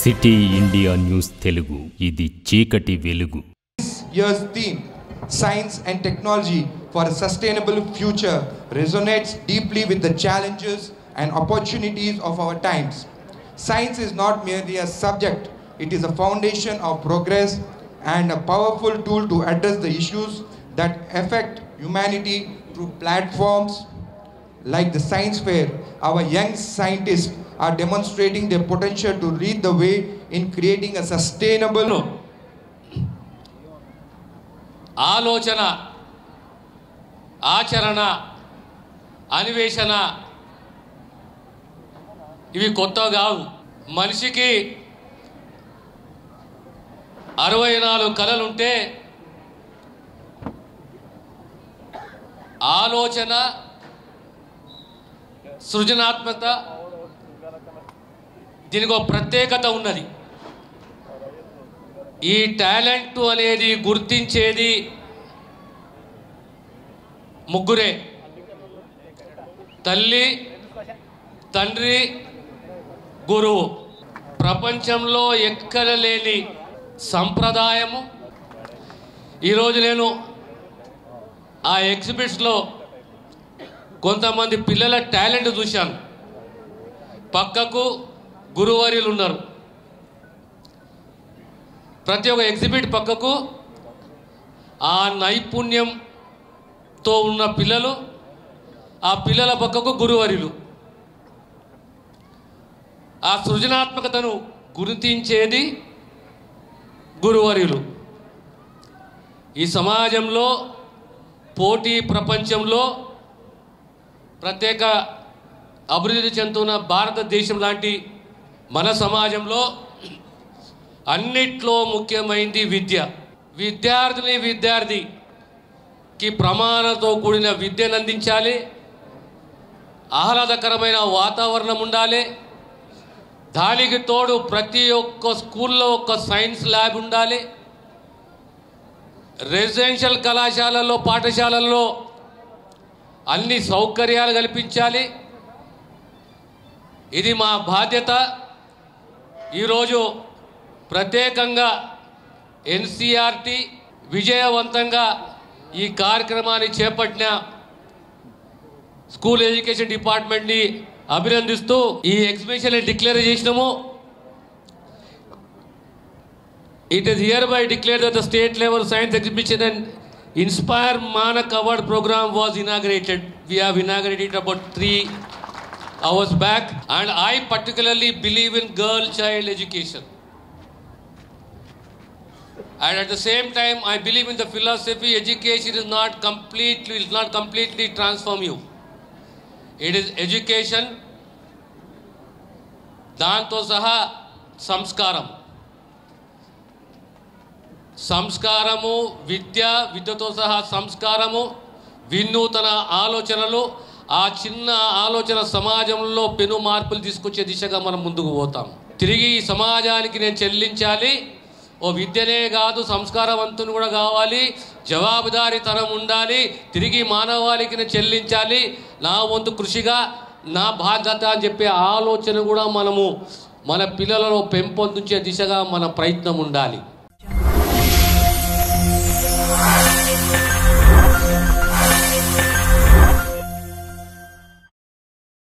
City India news Telugu ఇది చీకటి వెలుగు. This year's theme, Science and Technology for a Sustainable Future, resonates deeply with the challenges and opportunities of our times. Science is not merely a subject, it is a foundation of progress and a powerful tool to address the issues that affect humanity through platforms like the Science Fair. Our young scientists are demonstrating their potential to lead the way in creating a sustainable ఆలోచన, ఆచరణ, అన్వేషణ ఇవి కొత్త కావు. మనిషికి 64 కళలుంటే ఆలోచన, సృజనాత్మకత దీనికి ఒక ప్రత్యేకత ఉన్నది. ఈ టాలెంట్ అనేది గుర్తించేది ముగ్గురే: తల్లి, తండ్రి, గురువు. ప్రపంచంలో ఎక్కడ లేని సంప్రదాయము. ఈరోజు నేను ఆ ఎగ్జిబిట్స్లో కొంతమంది పిల్లల టాలెంట్ చూశాను. పక్కకు గురువర్యులు ఉన్నారు. ప్రతి ఒక్క ఎగ్జిబిట్ పక్కకు ఆ నైపుణ్యంతో ఉన్న పిల్లలు, ఆ పిల్లల పక్కకు గురువర్యులు. ఆ సృజనాత్మకతను గుర్తించేది గురువర్యులు. ఈ సమాజంలో, పోటీ ప్రపంచంలో, ప్రత్యేక అభివృద్ధి చెందుతున్న భారతదేశం లాంటి మన సమాజంలో అన్నిట్లో ముఖ్యమైనది విద్య. విద్యార్థికి ప్రమాణంతో కూడిన విద్యను అందించాలి. ఆహ్లాదకరమైన వాతావరణం ఉండాలి. దానికి తోడు ప్రతి ఒక్క స్కూల్లో ఒక సైన్స్ ల్యాబ్ ఉండాలి. రెసిడెన్షియల్ కళాశాలల్లో, పాఠశాలల్లో అన్ని సౌకర్యాలు కల్పించాలి. ఇది మా బాధ్యత. ఈరోజు ప్రత్యేకంగా ఎన్సీఆర్టీ విజయవంతంగా ఈ కార్యక్రమాన్ని చేపట్టిన స్కూల్ ఎడ్యుకేషన్ డిపార్ట్మెంట్ని అభినందిస్తూ ఈ ఎగ్జిబిషన్ డిక్లేర్ చేసినాము. It is hereby declared that the state level science exhibition and Inspire Manak Award program was inaugurated. We have inaugurated about 3 hours back, and I particularly believe in girl-child education. And at the same time, I believe in the philosophy education will not completely transform you. It is education, danto saha సంస్కారము, విద్యతో సహా సంస్కారము, వినూతన ఆలోచనలు. ఆ చిన్న ఆలోచన సమాజంలో పెను మార్పులు తీసుకొచ్చే దిశగా మనం ముందుకు పోతాం. తిరిగి ఈ సమాజానికి నేను చెల్లించాలి. ఓ విద్యనే కాదు, సంస్కారవంతుని కూడా కావాలి, జవాబుదారీతనం ఉండాలి, తిరిగి మానవాళికి నేను చెల్లించాలి, నా వంతు కృషిగా నా బాధ్యత అని చెప్పే ఆలోచన కూడా మనము మన పిల్లలలో పెంపొందించే దిశగా మన ప్రయత్నం ఉండాలి.